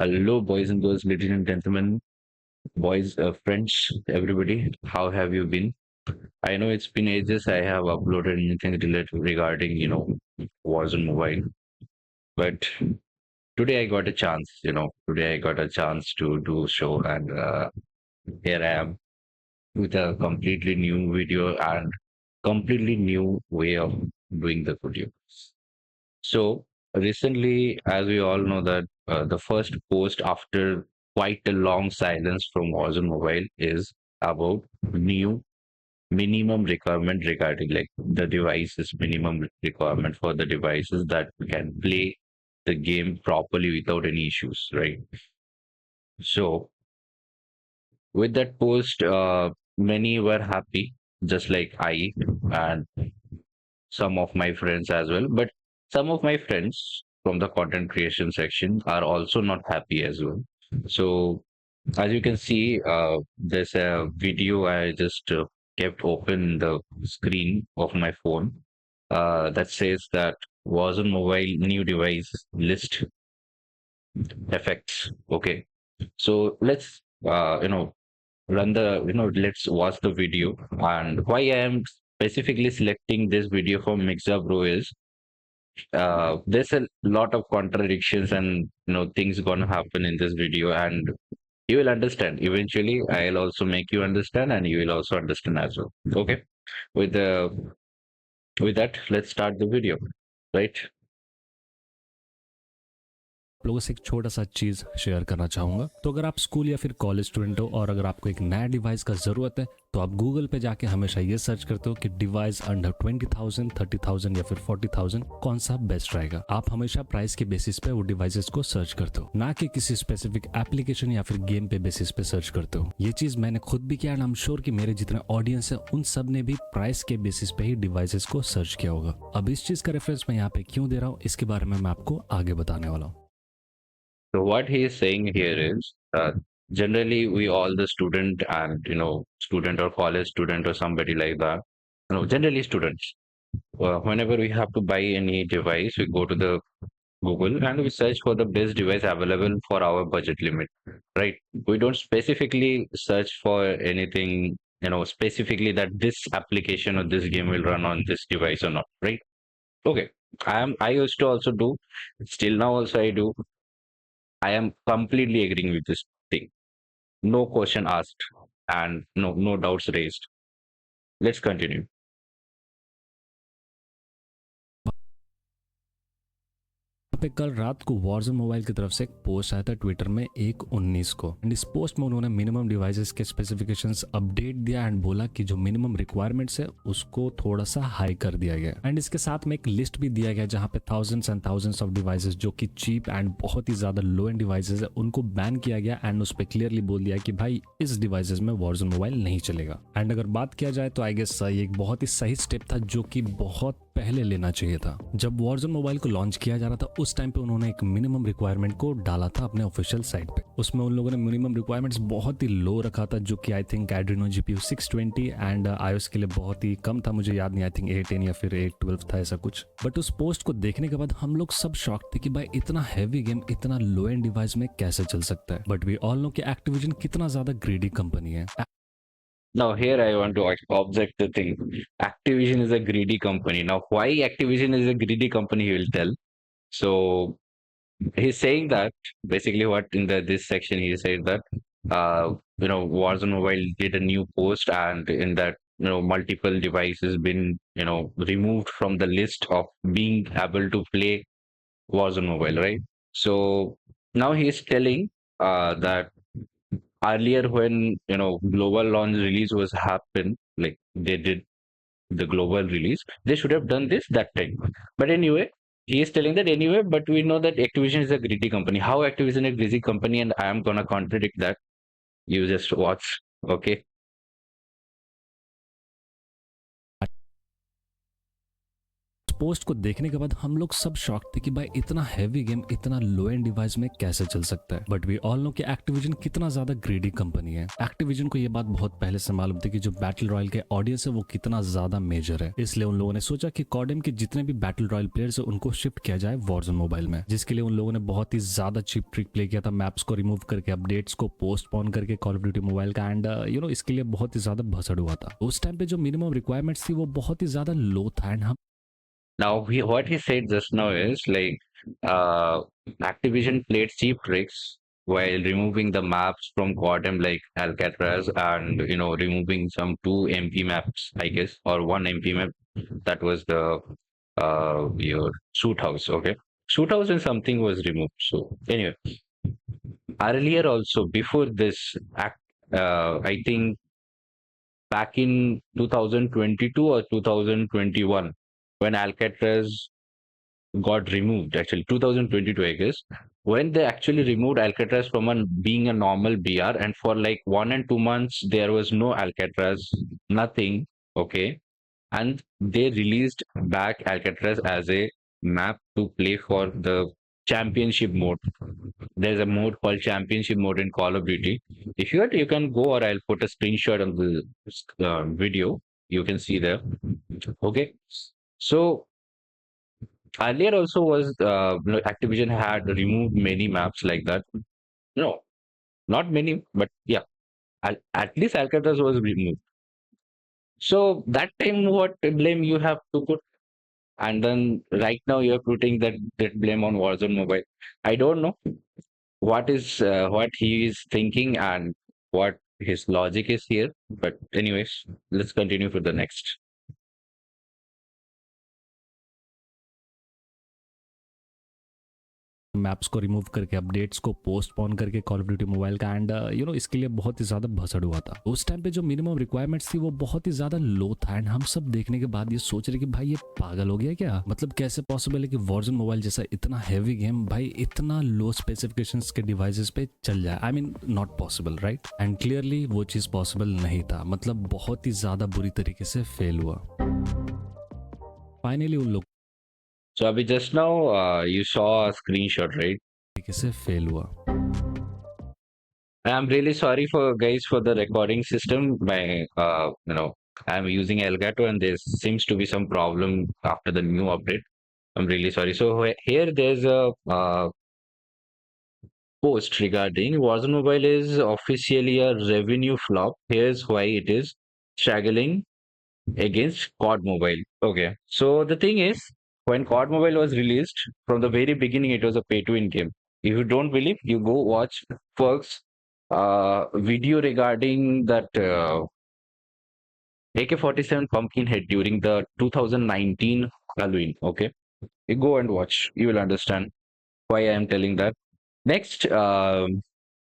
Hello, boys and girls, ladies and gentlemen, boys, friends, everybody. How have you been? I know it's been ages. I have uploaded anything related regarding, Warzone Mobile, but today I got a chance. Today I got a chance to do show, and here I am with a completely new video and completely new way of doing the video. So recently, as we all know, that the first post after quite a long silence from Warzone Mobile is about new minimum requirement regarding like the devices, minimum requirement for the devices that can play the game properly without any issues, right? So with that post, many were happy, just like I and some of my friends as well. But some of my friends from the content creation section are also not happy as well. So as you can see, there's a video I just kept open the screen of my phone that says that was on mobile new device list effects. Okay, so let's run the let's watch the video. And why I am specifically selecting this video from Mixa Bro is there's a lot of contradictions and things gonna happen in this video, and you will understand eventually. I'll also make you understand, and you will also understand as well. Okay, with the with that, let's start the video, right? आप लोगों से एक छोटा सा चीज़ share करना चाहूँगा। तो अगर आप स्कूल या फिर कॉलेज स्टूडेंट हो और अगर आपको एक नया डिवाइस का ज़रूरत है तो आप गूगल पे जाके हमेशा ये सर्च करते हो कि डिवाइस अंडर 20,000, 30,000 या फिर 40,000 कौन सा बेस्ट रहेगा। आप हमेशा प्राइस के बेसिस पे वो डिवाइसेस को सर्च करते हो, ना कि किसी स्पेसिफिक एप्लीकेशन या फिर गेम पे बेसिस पे सर्च करते हो। ये चीज़ मैंने खुद भी किया एंड आई एम श्योर कि मेरे जितने ऑडियंस है उन सब ने भी प्राइस के बेसिस पे ही डिवाइसेस को सर्च किया होगा। अब इस चीज़ का रेफरेंस मैं यहाँ पे क्यों दे रहा हूँ इसके बारे में मैं आपको आगे बताने वाला हूँ। So what he is saying here is generally we all the student and student or college student or somebody like that, generally students. Whenever we have to buy any device, we go to the Google and we search for the best device available for our budget limit, right? We don't specifically search for anything, specifically that this application or this game will run on this device or not, right? Okay. I used to also do, still now also I do. I am completely agreeing with this thing. No question asked and no doubts raised. Let's continue. पे कल रात को Warzone mobile की तरफ से एक post आया था ट्विटर में 1/19 को एंड इस पोस्ट में उन्होंने मिनिमम डिवाइसेस के स्पेसिफिकेशंस अपडेट दिया एंड बोला कि जो मिनिमम रिक्वायरमेंट्स है उसको थोड़ा सा हाई कर दिया गया एंड इसके साथ में एक लिस्ट भी दिया गया जहां पे thousands and thousands of devices जो कि चीप एंड बहुत ही ज्यादा लो एंड डिवाइसेस है उनको बैन किया गया एंड उस पर क्लियरली बोल दिया कि भाई इस डिवाइसेस में वॉरजोन मोबाइल नहीं चलेगा। एंड अगर बात किया जाए तो आई गेस ये एक बहुत ही सही स्टेप था जो कि बहुत पहले लेना चाहिए था। जब वॉरजोन मोबाइल को लॉन्च किया जा रहा था उस टाइम पे उन्होंने एक मिनिमम रिक्वायरमेंट को डाला था अपने ऑफिशियल साइट पे। उसमें उन लोगों ने मिनिमम रिक्वायरमेंट्स बहुत ही लो रखा था जो कि I think Adreno GPU 620 and iOS के लिए बहुत ही कम था, मुझे याद नहीं, आई थिंक 810 या फिर 812 था ऐसा कुछ। बट उस पोस्ट को देखने के बाद हम लोग सब शॉक थे कि भाई इतना हैवी गेम इतना लो एंड डिवाइस में कैसे चल सकता है। बट वी ऑल नो कि एक्टिविजन कितना ज्यादा ग्रीडी कंपनी है। Now here I want to object the thing. Activision is a greedy company. Now why Activision is a greedy company, he will tell. So he's saying that basically what in the this section he said that Warzone Mobile did a new post, and in that multiple devices been removed from the list of being able to play Warzone Mobile, right? So now he is telling that earlier when global launch release was happened, like they did the global release, they should have done this that time. But anyway, he is telling that anyway, but we know that Activision is a greedy company. How Activision is a greedy company, and I am gonna contradict that. You just watch. Okay. Post को देखने के बाद हम लोग सब shock थे कि भाई इतना हैवी गेम इतना लो एंड डिवाइस में कैसे चल सकता है। बट वी ऑल नो कि एक्टिविजन कितना ज्यादा ग्रीडी कंपनी है। एक्टिविजन को ये बात बहुत पहले से मालूम थी कि जो बैटल रॉयल के ऑडियंस है वो कितना ज्यादा मेजर है, इसलिए उन लोगों ने सोचा कि कॉडम के जितने भी बैटल रॉयल प्लेयर्स है उनको शिफ्ट किया जाए वॉरज़ोन मोबाइल में, जिसके लिए उन लोगों ने बहुत ही ज्यादा चीप ट्रिक प्ले किया था। मैप्स को रिमूव करके, अपडेट्स को पोस्टपोन करके कॉल ऑफ ड्यूटी मोबाइल का, एंड इसके लिए बहुत ही ज्यादा भसड़ हुआ था। उस टाइम पे जो मिनिमम रिक्वायरमेंट्स थी वो बहुत ही ज्यादा लो था। एंड हम Now, what he said just now is like uh, Activision played cheap tricks while removing the maps from Quantum like Alcatraz and removing some two MP maps, I guess, or one MP map that was the your shoot house. Okay, shoot house and something was removed. So anyway, earlier also before this act, I think back in 2022 or 2021 when Alcatraz got removed, actually 2022 I guess, when they actually removed Alcatraz from being a normal BR, and for like 1 and 2 months there was no Alcatraz, nothing. Okay, and they released back Alcatraz as a map to play for the championship mode. There's a mode called championship mode in Call of Duty. If you want, you can go, or I'll put a screenshot of the video. You can see there. Okay, so earlier also was Activision had removed many maps like that. No, not many, but yeah, at least Alcatraz was removed. So that time, what blame you have to put? And then right now you're putting that blame on Warzone Mobile. I don't know what he is thinking and what his logic is here. But anyways, let's continue for the next. Maps को remove करके, updates को postpone करके call of duty mobile का, and इसके लिए बहुत ही ज्यादा भसड़ हुआ था। उस टाइम पे जो मिनिमम रिक्वायरमेंट्स थी वो बहुत ही ज्यादा लो था। एंड हम सब देखने के बाद ये सोच रहे कि भाई ये पागल हो गया क्या, मतलब कैसे पॉसिबल है कि वॉरज़ोन मोबाइल जैसा इतना हैवी गेम भाई इतना लो स्पेसिफिकेशंस के डिवाइसेस पे चल जाए। I mean not possible, right? And clearly वो चीज पॉसिबल नहीं था, मतलब बहुत ही ज्यादा बुरी तरीके से फेल हुआ। फाइनली उन लोग So Abhi, just now you saw a screenshot, right? तरीके से फेल हुआ। I'm really sorry for guys for the recording system. I'm using Elgato and there seems to be some problem after the new update. I'm really sorry. So here there's a post regarding Warzone Mobile is officially a revenue flop. Here's why it is struggling against COD Mobile. Okay. So the thing is, when COD Mobile was released, from the very beginning, it was a pay to win game. If you don't believe, you go watch Ferg's video regarding that AK-47 Pumpkinhead during the 2019 Halloween. Okay. You go and watch. You will understand why I am telling that. Next,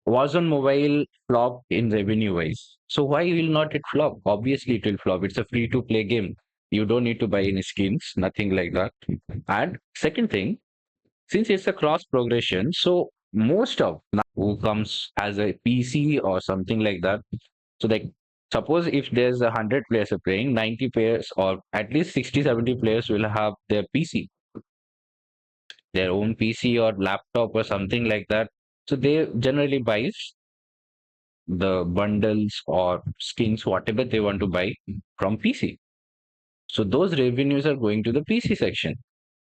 Warzone Mobile flop in revenue wise. So why will not it flop? Obviously, it will flop. It's a free to play game. You don't need to buy any skins, nothing like that. And second thing, since it's a cross progression, so most of now who comes as a PC or something like that. So like suppose if there's 100 players are playing, 90 players or at least 60, 70 players will have their PC, their own PC or laptop or something like that. So they generally buys the bundles or skins, whatever they want to buy from PC. So those revenues are going to the PC section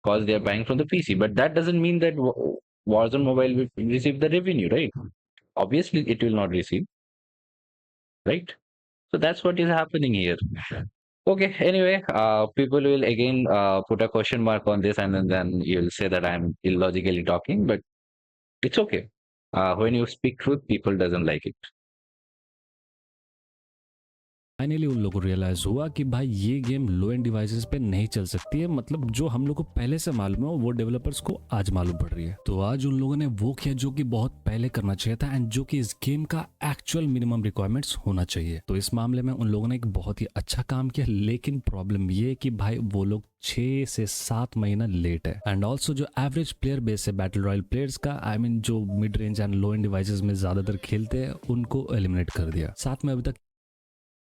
because they are buying from the PC. But that doesn't mean that Warzone Mobile will receive the revenue, right? Obviously, it will not receive, right? So that's what is happening here. Okay. Anyway, people will again put a question mark on this, and then you'll say that I'm illogically talking, but it's okay. When you speak truth, people doesn't like it. Finally उन लोगों को realise हुआ कि भाई ये game लो end devices पे नहीं चल सकती है, मतलब जो हम लोग को पहले से मालूम है वो डेवलपर्स को आज मालूम पड़ रही है। तो आज उन लोगों ने वो किया जो कि बहुत पहले करना चाहिए था, एंड जो कि इस गेम का एक्चुअल मिनिमम रिक्वायरमेंट्स होना चाहिए। तो इस मामले में उन लोगों ने एक बहुत ही अच्छा काम किया, लेकिन प्रॉब्लम ये कि भाई वो लोग 6 से 7 महीना लेट है। एंड ऑल्सो जो एवरेज प्लेयर बेस है बैटल रॉयल प्लेयर्स का, आई मीन जो mid range and low end devices में ज्यादातर खेलते हैं, उनको एलिमिनेट कर दिया। साथ में अभी तक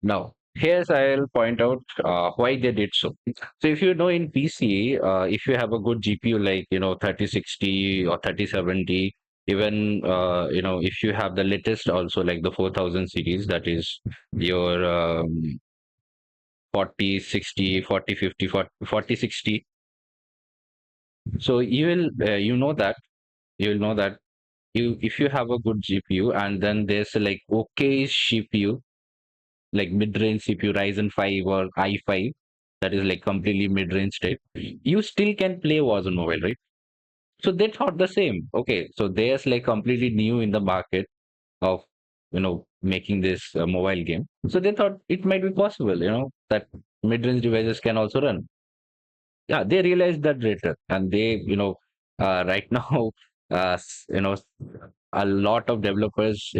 Now, Here's I'll point out why they did so. So if you know in PC, if you have a good GPU like 3060 or 3070, even if you have the latest also like the 4000 series, that is your 40 60 40 50 40 40 60. So you will know that you if you have a good GPU and then there's like okay CPU like mid-range CPU Ryzen 5 or i5 that is like completely mid-range type, you still can play Warzone Mobile, right? So they thought the same. Okay, so there's like completely new in the market of making this mobile game. So they thought it might be possible, that mid-range devices can also run. Yeah, they realized that later, and they right now a lot of developers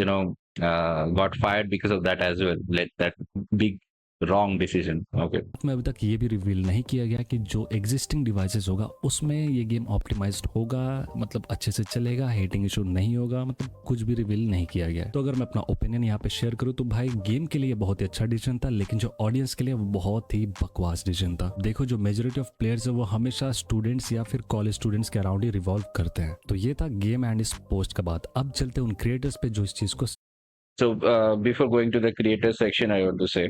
got fired because of that as well, like that big wrong decision. Okay. में अभी तक ये भी reveal नहीं किया गया कि जो एग्जिस्टिंग डिवाइसेस होगा उसमें ये गेम ऑप्टिमाइज्ड होगा, मतलब अच्छे से चलेगा, हीटिंग इशू नहीं होगा, मतलब कुछ भी रिवील नहीं किया गया। तो अगर मैं अपना ओपिनियन यहाँ पे शेयर करूँ तो भाई गेम के लिए बहुत ही अच्छा डिसीजन था, लेकिन जो ऑडियंस के लिए वो बहुत ही बकवास डिसीजन था। देखो जो मेजोरिटी ऑफ प्लेयर्स है वो हमेशा स्टूडेंट्स या फिर कॉलेज स्टूडेंट्स के अराउंड ही रिवॉल्व करते हैं। तो ये था गेम एंड इस पोस्ट का बात। अब चलते हैं उन क्रिएटर्स पे जो इस चीज को So before going to the creator section, I want to say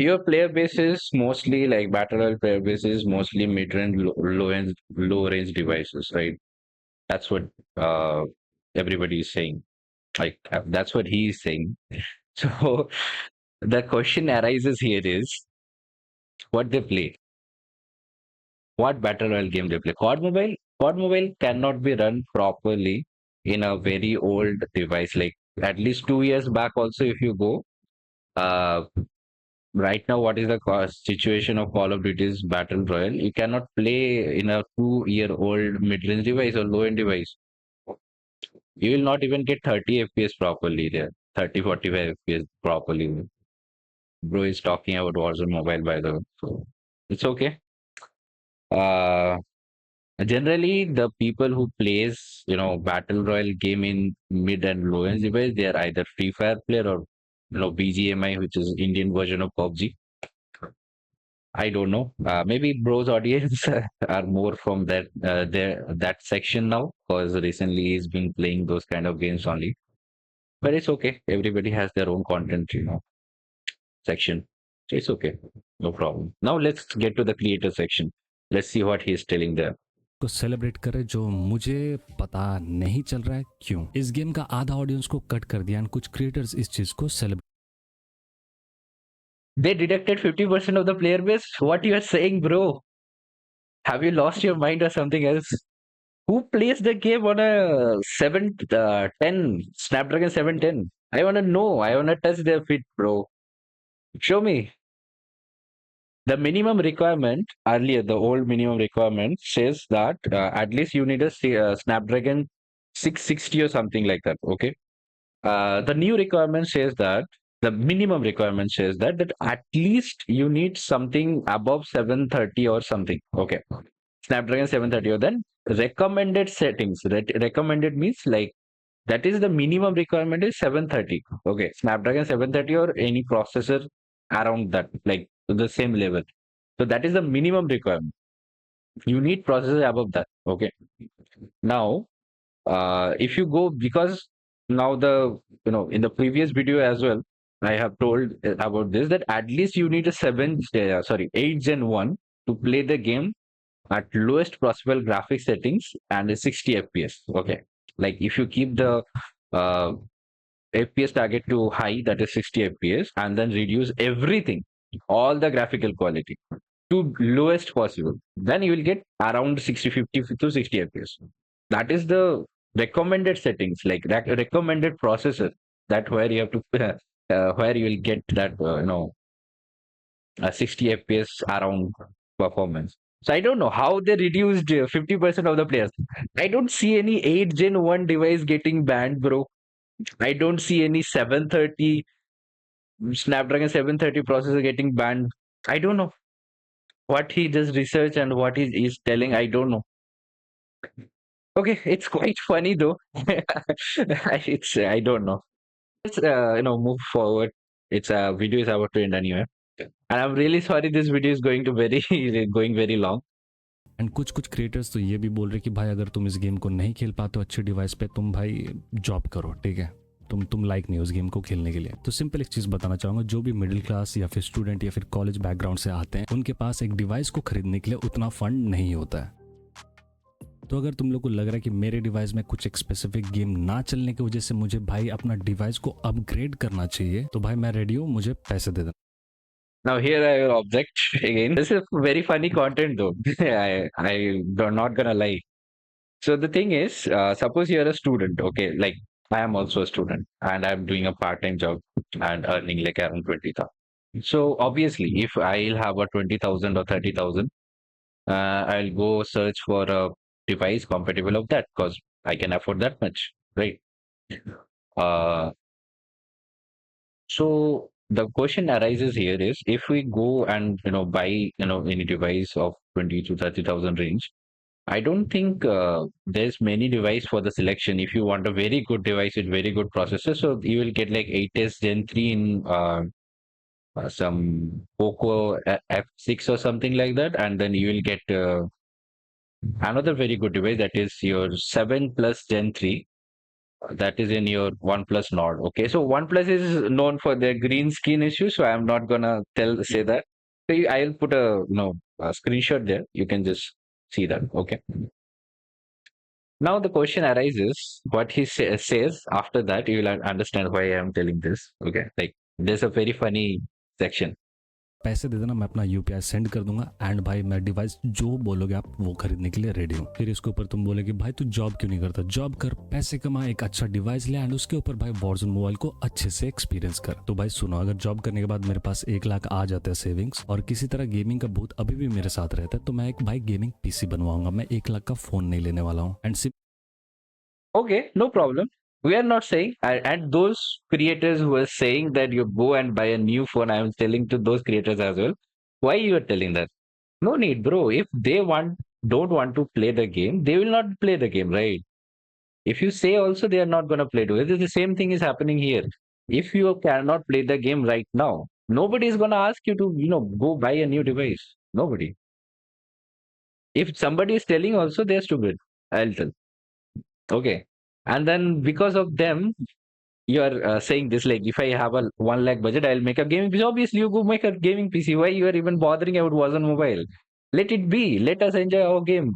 your player base is mostly like battle royale player base is mostly mid-range, low range devices, right? That's what everybody is saying. Like that's what he is saying. So the question arises here is what they play, what battle royale game they play. COD Mobile cannot be run properly in a very old device. Like at least 2 years back, also if you go, uh, right now, what is the situation of Call of Duty's battle royale? You cannot play in a 2-year-old mid-range device or low-end device. You will not even get 30 FPS properly there. 30, 45 FPS properly. Bro is talking about Warzone Mobile, by the way. So it's okay. Uh, Generally, the people who plays, battle royale game in mid and low end device, they are either Free Fire player or BGMI, which is Indian version of PUBG. I don't know. Maybe Bro's audience are more from that section now, because recently he's been playing those kind of games only. But it's okay. Everybody has their own content, section. So it's okay. No problem. Now let's get to the creator section. Let's see what he's telling there. को celebrate करे जो मुझे पता नहीं चल रहा है क्यों। इस गेम का आधा ऑडियंस को कट कर दिया एंड कुछ क्रिएटर्स इस चीज को celebrate They deducted 50% of the player base. What you are saying, bro? Have you lost your mind or something else? Who plays the game on a 710 Snapdragon 710? I want to know. I want to touch their feet, bro. Show me. The minimum requirement earlier, the old minimum requirement says that at least you need a Snapdragon 660 or something like that. Okay. The new requirement says that the minimum requirement says that at least you need something above 730 or something. Okay. Snapdragon 730 or then recommended settings. Recommended means like that is the minimum requirement is 730. Okay. Snapdragon 730 or any processor around that, like to the same level. So that is the minimum requirement. You need processor above that. Okay. Now, if you go, because now in the previous video as well, I have told about this, that at least you need a 8 Gen 1 to play the game at lowest possible graphic settings and a 60 FPS. Okay. Like if you keep the uh, FPS target to high, that is 60 FPS, and then reduce everything, all the graphical quality to lowest possible, then you will get around 60, 50 to 60 FPS. That is the recommended settings, like recommended processor. That where you have to where you will get that 60 FPS around performance. So I don't know how they reduced 50% of the players. I don't see any 8 Gen 1 device getting banned, bro. I don't see any 730 Snapdragon 730 processor getting banned. I don't know what he does research and what he is telling. I don't know. Okay, it's quite funny though. It's I don't know. Let's move forward. it's a video is about to end anyway. And I'm really sorry this video is going to very going very long. And कुछ कुछ creators तो ये भी बोल रहे कि भाई अगर तुम इस गेम को नहीं खेल पाते हो अच्छे डिवाइस पे, तुम भाई जॉब करो, ठीक है, तुम लाइक नहीं हो उस गेम को खेलने के लिए। तो सिंपल एक चीज़ बताना चाहूँगा, जो भी मिडिल क्लास या फिर स्टूडेंट या फिर कॉलेज बैकग्राउंड से आते हैं, उनके पास एक डिवाइस को खरीदने के लिए उतना फंड नहीं होता है। तो अगर तुम लोग को लग रहा है कि मेरे डिवाइस में कुछ एक स्पेसिफिक गेम ना चलने की वजह से मुझे भाई अपना डिवाइस को अपग्रेड करना चाहिए, तो भाई मैं रेडी हूँ, मुझे पैसे दे देना। Now here I will object again. This is very funny content though. I'm not gonna lie. So the thing is, suppose you're a student, okay? Like I am also a student and I'm doing a part-time job and earning like around 20,000. So obviously, if I'll have a 20,000 or 30,000, I'll go search for a device compatible of that because I can afford that much, right? Uh, so the question arises here is if we go and buy any device of 20 to 30,000 range, I don't think there's many device for the selection. If you want a very good device with very good processor, so you will get like 8s Gen 3 in some Poco F6 or something like that, and then you will get another very good device that is your 7 plus Gen 3. That is in your OnePlus Nord. Okay, so OnePlus is known for their green screen issue, so I'm not gonna say that. So I'll put a screenshot there. You can just see that. Okay. Now the question arises, what he says after that, you will understand why I am telling this. Okay, like there's a very funny section. पैसे दे देना, मैं अपना UPI send कर दूंगा and भाई मैं device जो बोलोगे आप वो खरीदने के लिए रेडी हूँ। फिर इसके ऊपर तुम बोलोगे भाई तू जॉब क्यों नहीं करता, जॉब कर, पैसे कमा, एक अच्छा डिवाइस ले एंड उसके ऊपर भाई वॉरज़ोन मोबाइल को अच्छे से एक्सपीरियंस कर। तो भाई सुनो, अगर जॉब करने के बाद मेरे पास 1 लाख आ जाता है सेविंग्स और किसी तरह गेमिंग का भूत अभी भी मेरे साथ रहता है, तो मैं एक भाई गेमिंग पीसी बनवाऊंगा। मैं 1 लाख का फोन नहीं लेने वाला हूँ। And Okay, no problem. We are not saying, and those creators who are saying that you go and buy a new phone, I am telling to those creators as well, why you are telling that? No need, bro. If they don't want to play the game, they will not play the game, right? If you say also they are not going to play to it, the same thing is happening here. If you cannot play the game right now, nobody is going to ask you to, go buy a new device. Nobody. If somebody is telling also, they're stupid. I'll tell. Okay. And then because of them, you are saying this like if I have a 1 lakh budget, I'll make a gaming PC. Obviously, you go make a gaming PC. Why you are even bothering about Warzone Mobile? Let it be. Let us enjoy our game.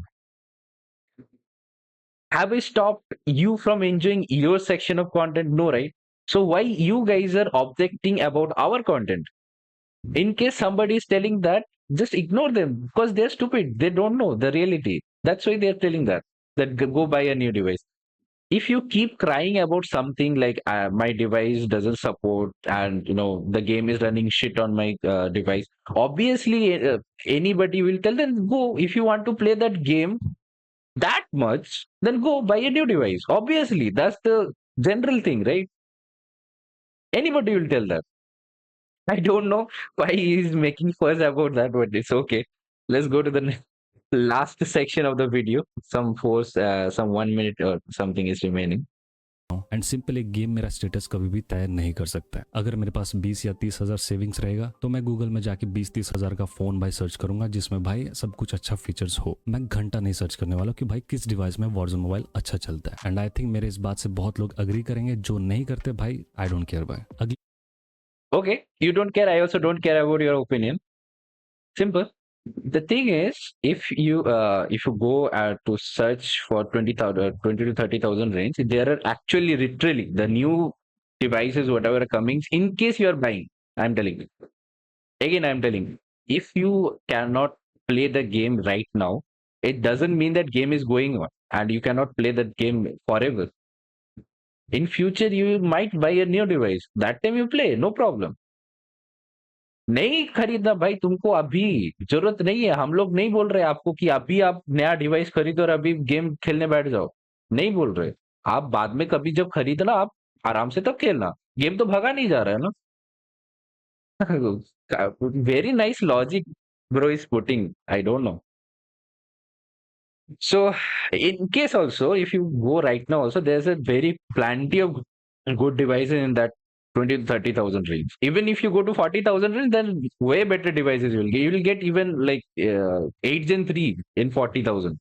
Have I stopped you from enjoying your section of content? No, right? So why you guys are objecting about our content? In case somebody is telling that, just ignore them because they're stupid. They don't know the reality. That's why they're telling that go buy a new device. If you keep crying about something like my device doesn't support and the game is running shit on my device, obviously anybody will tell them go. If you want to play that game that much, then go buy a new device. Obviously that's the general thing, right? Anybody will tell that. I don't know why he is making fuss about that, but it's okay. Let's go to the last section of the video. Some 1 minute or something is remaining. And simple एक game मेरा status कभी भी तय नहीं कर सकता है। अगर मेरे पास 20 या 30 हज़ार सेविंग्स रहेगा तो मैं गूगल में जाके 20-30 हज़ार का फोन भाई सर्च करूंगा जिसमें भाई सब कुछ अच्छा फीचर्स हो। मैं घंटा नहीं सर्च करने वाला कि भाई किस डिवाइस में वॉरज़ोन मोबाइल अच्छा चलता है। एंड आई थिंक मेरे इस बात से बहुत लोग अग्री करेंगे, जो नहीं करते भाई आई डोंट केयर भाई। अगली Okay, you don't care. I also don't care about your opinion. Simple. The thing is, if you go to search for 20,000, 20 to 30,000 range, there are actually literally the new devices, whatever are coming. In case you are buying, I'm telling you. Again, I'm telling you, if you cannot play the game right now, it doesn't mean that game is going on and you cannot play that game forever. In future, you might buy a new device. That time you play, no problem. नहीं खरीदना भाई, तुमको अभी जरूरत नहीं है। हम लोग नहीं बोल रहे आपको कि अभी आप नया डिवाइस खरीदो और अभी गेम खेलने बैठ जाओ, नहीं बोल रहे। आप बाद में कभी जब खरीदना, आप आराम से तब खेलना। गेम तो भगा नहीं जा रहा है ना। Very nice logic bro is putting, I don't know. So in case also, if you go right now also, there's a very plenty of good devices in that 20 to 30,000 range. Even if you go to 40,000 range, then way better devices you will get. You will get even like 8 Gen 3 in 40,000.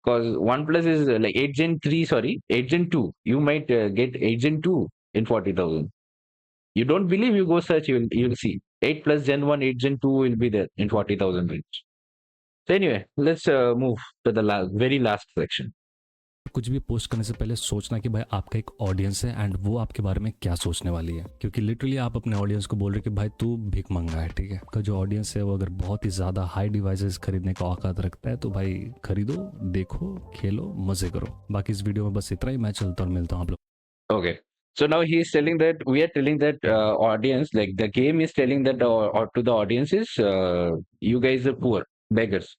Because OnePlus is like 8 Gen 3, sorry, 8 Gen 2. You might get 8 Gen 2 in 40,000. You don't believe, you go search, you will see. 8 plus Gen 1, 8 Gen 2 will be there in 40,000 range. So anyway, let's move to the very last section. कुछ भी post करने से पहले सोचना कि भाई आपका एक ऑडियंस है एंड वो आपके बारे में क्या सोचने वाली है, क्योंकि लिटरली आप अपने ऑडियंस को बोल रहे हो कि भाई तू भीख मंगा है, ठीक है। का जो ऑडियंस है वो अगर बहुत ही ज़्यादा हाई डिवाइसेस खरीदने का औकात रखता है तो भाई खरीदो, देखो, खेलो, मज़े करो। बाकी इस वीडियो में बस इतना ही। मैं चलता और मिलता हूँ आप लोग। Okay. So now he is telling that we are telling that audience, like the game is telling that or to the audiences, you guys are poor beggars.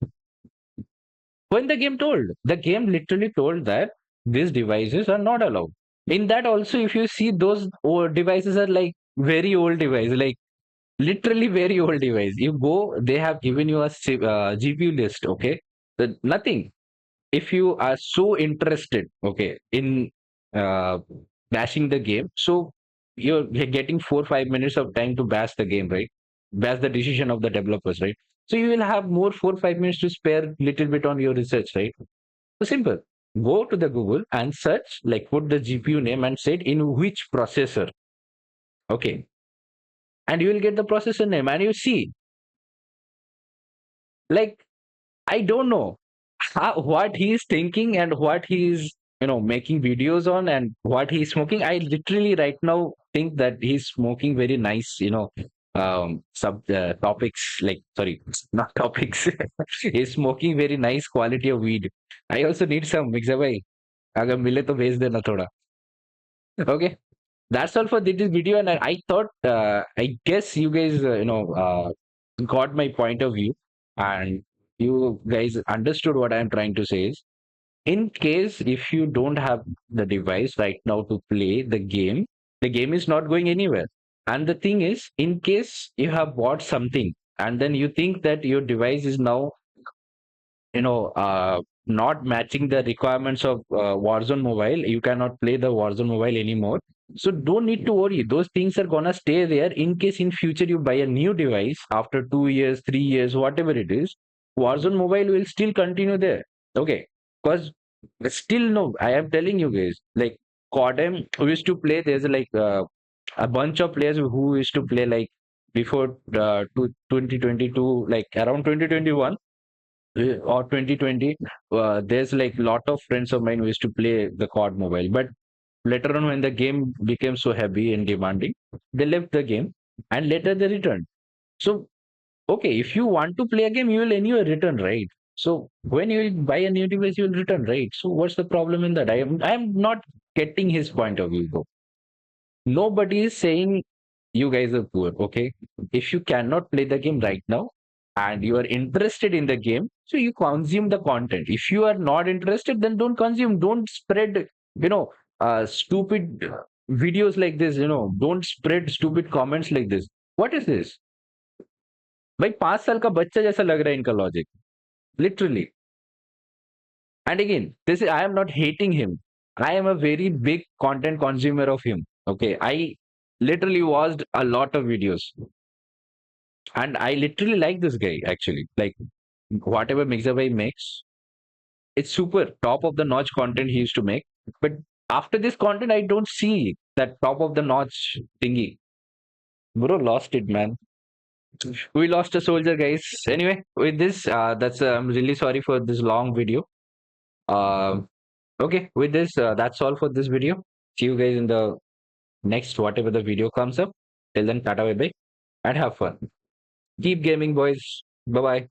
When the game literally told that these devices are not allowed. In that also, if you see, those old devices are like very old device, like literally very old device. You go, they have given you a GPU list. Okay, nothing. If you are so interested, okay, in uh, bashing the game, so you're getting 4 5 minutes of time to bash the game, right? Bash the decision of the developers, right? So you will have more 4 5 minutes to spare little bit on your research, right? So simple. Go to the Google and search, like put the GPU name and say in which processor, okay, and you will get the processor name, and you see, like, I don't know what he is thinking and what he is, making videos on and what he is smoking. I literally right now think that he's smoking very nice, sub topics, like, sorry, not topics. He's smoking very nice quality of weed. I also need some mix bhai. अगर मिले तो भेज देना थोड़ा. Okay, that's all for this video. And I thought, I guess you guys, got my point of view, and you guys understood what I'm trying to say is, in case if you don't have the device right now to play the game is not going anywhere. And the thing is, in case you have bought something and then you think that your device is now, not matching the requirements of Warzone Mobile, you cannot play the Warzone Mobile anymore. So don't need to worry. Those things are gonna stay there in case in future you buy a new device after 2 years, 3 years, whatever it is. Warzone Mobile will still continue there. Okay, because still no, I am telling you guys, like Codem who used to play. There's like a bunch of players who used to play like before 2022, like around 2021 or 2020. There's like lot of friends of mine who used to play the COD Mobile, but later on when the game became so heavy and demanding, they left the game and later they returned. So okay, if you want to play a game, you will anyway return, right? So when you will buy a new device, you will return, right? So what's the problem in that? I am not getting his point of view though. Nobody is saying you guys are poor, okay? If you cannot play the game right now and you are interested in the game, so you consume the content. If you are not interested, then don't consume. Don't spread, stupid videos like this. Don't spread stupid comments like this. What is this? भाई 5 साल का बच्चा जैसा लग रहा है इनका logic, literally. And again, this is, I am not hating him. I am a very big content consumer of him. Okay, I literally watched a lot of videos, and I literally like this guy actually. Like whatever Mixabai makes, it's super top of the notch content he used to make. But after this content, I don't see that top of the notch thingy. Bro, lost it, man. We lost a soldier, guys. Anyway, with this, that's I'm really sorry for this long video. Um, Okay, with this, that's all for this video. See you guys in the next whatever the video comes up. Till then, tata bye bye and have fun. Keep gaming, boys. Bye bye.